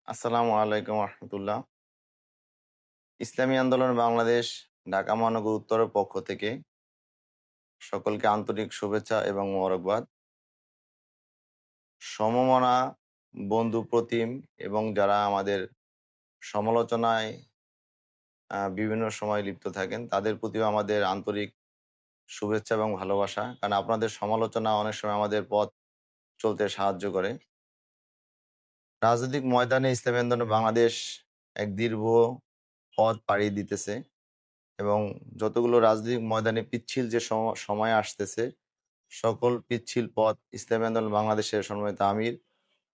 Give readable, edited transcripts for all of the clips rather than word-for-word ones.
আসসালামু আলাইকুম রহমতুল্লাহ। ইসলামী আন্দোলন বাংলাদেশ ঢাকা মহানগর উত্তরের পক্ষ থেকে সকলকে আন্তরিক শুভেচ্ছা এবং মোবারকবাদ। সমমনা বন্ধু প্রতিম এবং যারা আমাদের সমালোচনায় বিভিন্ন সময় লিপ্ত থাকেন তাদের প্রতিও আমাদের আন্তরিক শুভেচ্ছা এবং ভালোবাসা, কারণ আপনাদের সমালোচনা অনেক সময় আমাদের পথ চলতে সাহায্য করে। রাজনৈতিক ময়দানে ইসলামী আন্দোলন বাংলাদেশ এক দীর্ঘ পথ পাড়ি দিতেছে এবং যতগুলো রাজনৈতিক ময়দানে পিচ্ছিল যে সময় আসতেছে, সকল পিচ্ছিল পথ ইসলামী আন্দোলন বাংলাদেশের সম্মানিত আমির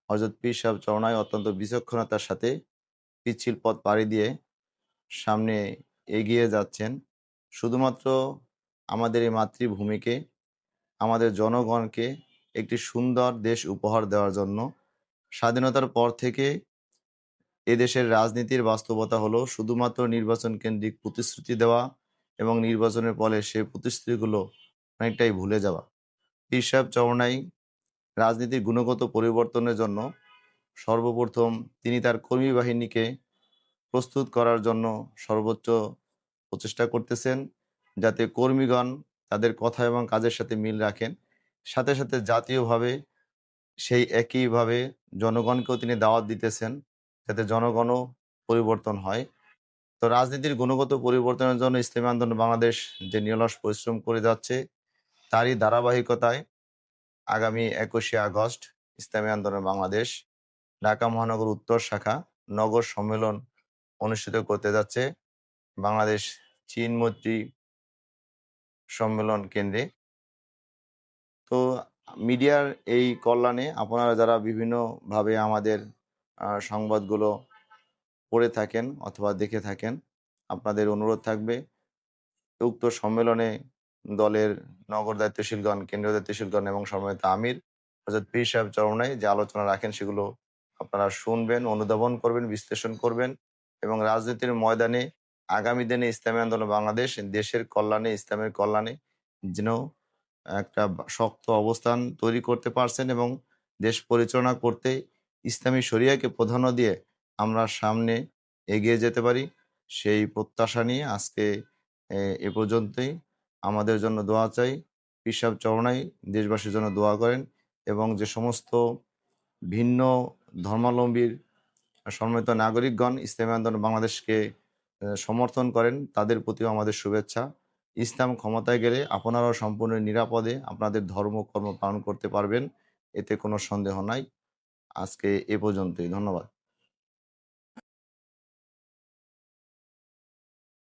হযরত পীর সাহেব চরনায় অত্যন্ত বিচক্ষণতার সাথে পিচ্ছিল পথ পাড়ি দিয়ে সামনে এগিয়ে যাচ্ছেন। শুধুমাত্র আমাদের এই মাতৃভূমিকে, আমাদের জনগণকে একটি সুন্দর দেশ উপহার দেওয়ার জন্য। স্বাধীনতার পর থেকে এদেশের রাজনীতির বাস্তবতা হলো শুধুমাত্র নির্বাচন কেন্দ্রিক প্রতিশ্রুতি দেওয়া এবং নির্বাচনের ফলে সেই প্রতিশ্রুতিগুলো অনেকটাই ভুলে যাওয়া। পীর সাহেব চরমনাই রাজনীতির গুণগত পরিবর্তনের জন্য সর্বপ্রথম তিনি তার কর্মী বাহিনীকে প্রস্তুত করার জন্য সর্বোচ্চ প্রচেষ্টা করতেছেন, যাতে কর্মীগণ তাদের কথা এবং কাজের সাথে মিল রাখেন। সাথে সাথে জাতীয়ভাবে সেই একইভাবে জনগণকেও তিনি দাওয়াত দিতেছেন, যাতে জনগণও পরিবর্তন হয়। তো রাজনীতির গুণগত পরিবর্তনের জন্য ইসলামী আন্দোলন বাংলাদেশ যে নিরলস পরিশ্রম করে যাচ্ছে, তারই ধারাবাহিকতায় আগামী ২১শে আগস্ট ইসলামী আন্দোলন বাংলাদেশ ঢাকা মহানগর উত্তর শাখা নগর সম্মেলন অনুষ্ঠিত করতে যাচ্ছে বাংলাদেশ চীন মৈত্রী সম্মেলন কেন্দ্রে। তো মিডিয়ার এই কল্যাণে আপনারা যারা বিভিন্নভাবে আমাদের সংবাদগুলো পড়ে থাকেন অথবা দেখে থাকেন, আপনাদের অনুরোধ থাকবে উক্ত সম্মেলনে দলের নগর দায়িত্বশীলগণ, কেন্দ্রীয় দায়িত্বশীলগণ এবং সম্মানিত আমির হযরত পীর সাহেব চরমনাই যে আলোচনা রাখেন সেগুলো আপনারা শুনবেন, অনুধাবন করবেন, বিশ্লেষণ করবেন এবং রাজনীতির ময়দানে আগামী দিনে ইসলামী আন্দোলন বাংলাদেশ দেশের কল্যাণে, ইসলামের কল্যাণে যেন একটা শক্ত অবস্থান তৈরি করতে পারছেন এবং দেশ পরিচালনা করতে ইসলামী শরিয়াকে প্রাধান্য দিয়ে আমরা সামনে এগিয়ে যেতে পারি, সেই প্রত্যাশা নিয়ে আজকে এ পর্যন্তই। আমাদের জন্য দোয়া চাই। পীর সাহেব চরমনাই দেশবাসীর জন্য দোয়া করেন এবং যে সমস্ত ভিন্ন ধর্মাবলম্বীর সম্মানিত নাগরিকগণ ইসলামী আন্দোলন বাংলাদেশকে সমর্থন করেন, তাদের প্রতিও আমাদের শুভেচ্ছা। ইসলাম ক্ষমতায় গেলে আপনারাও সম্পূর্ণ নিরাপদে আপনাদের ধর্মকর্ম পালন করতে পারবেন, এতে কোনো সন্দেহ নাই। আজকে এ পর্যন্তই। ধন্যবাদ।